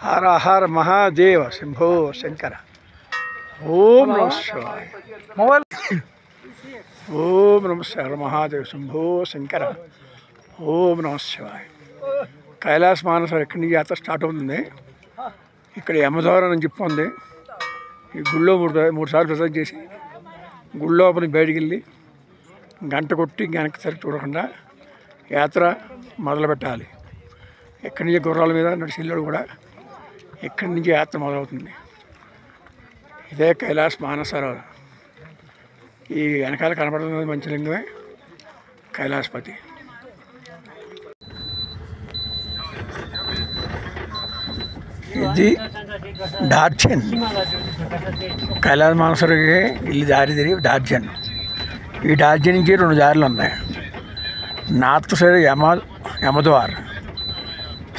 హర హర మహాదేవ శంభో శంకర. ఓం నమ శివాయ. ఓం నమ శివాయ మహాదేవ శంభో శంకర. ఓం నమ శివాయ. కైలాస మానస ఎక్కడి నుంచి యాత్ర స్టార్ట్ అవుతుంది. ఇక్కడ యమద్వారం అని చెప్పి ఉంది. ఈ గుళ్ళో మూడు సార్లు ప్రసాదం చేసి గుళ్ళోపలి బయటికి వెళ్ళి గంట కొట్టి వెనక్కి సరి చూడకుండా యాత్ర మొదలు పెట్టాలి. ఎక్కడి నుంచి గుర్రాల మీద నడిచిల్లాడు కూడా ఎక్కడి నుంచి యాత్ర మొదలవుతుంది. ఇదే కైలాస మానసరోవరం. ఈ వెనకాల కనపడుతున్నది మంచలింగమే కైలాసపతి. ఇది డార్జన్. కైలాస మానసరోవరానికి ఇల్లు దారి తిరిగి డార్జన్. ఈ డార్జన్ నుంచి 2 దారులు ఉన్నాయి. North side Yamadwar,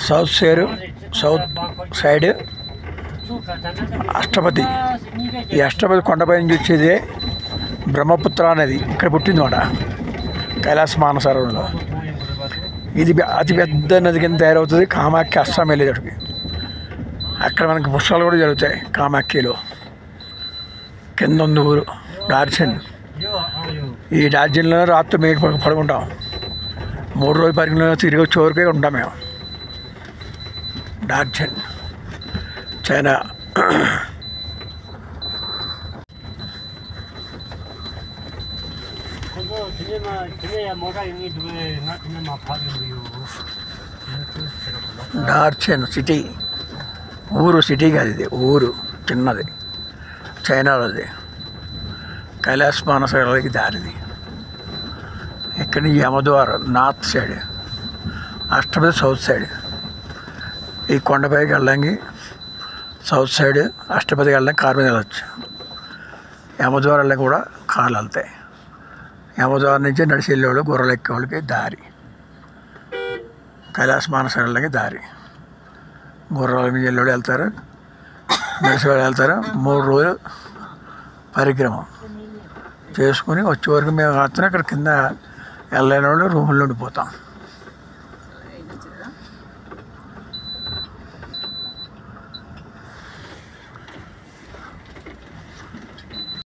south side Ashtapathi. ఈ అష్టపతి కొండపై నుంచి వచ్చేదే బ్రహ్మపుత్ర అనేది ఇక్కడ పుట్టింది మాట కైలాస మానసరోవరంలో. ఇది అతిపెద్ద నది కింద తయారవుతుంది కామాఖ్య అస్సాం వెళ్ళేటప్పటికి. అక్కడ మనకి పుష్పాలు కూడా జరుగుతాయి. కామాఖ్యలో కింద ఉంది ఊరు డార్జన్. ఈ డార్జన్లో రాత్రి మేక పడుకుంటాం. 3 రోజుల పరిగణలో తిరిగి వచ్చే వరకే ఉంటాం మేము. డార్జన్ చైనా. డార్జన్ సిటీ ఊరు. సిటీ కాదు, ఇది ఊరు చిన్నది చైనాలోది. కైలాస మానసరోవరానికి దారిది. ఇక్కడి నుంచి యమద్వారం నార్త్ సైడ్, అష్టపతి సౌత్ సైడ్. ఈ కొండపైకి వెళ్ళడానికి సౌత్ సైడ్, అష్టపతికి వెళ్ళడానికి కారు మీద వెళ్ళచ్చు. యమద్వారం వెళ్ళడానికి కూడా కార్లు వెళ్తాయి. యమద్వారం నుంచి నడిచి వెళ్ళేవాళ్ళు గుర్రలు ఎక్కేవాళ్ళకి దారి. కైలాస మానసరోవరానికి దారి. గుర్రాల మీద వెళ్ళేవాళ్ళు వెళ్తారు, నడిచి వాళ్ళు వెళ్తారు. 3 రోజులు పరిక్రమం చేసుకుని వచ్చే వరకు మేము మాత్రం ఇక్కడ కింద వెళ్ళలేని వాళ్ళు రూముల్లో ఉండిపోతాం.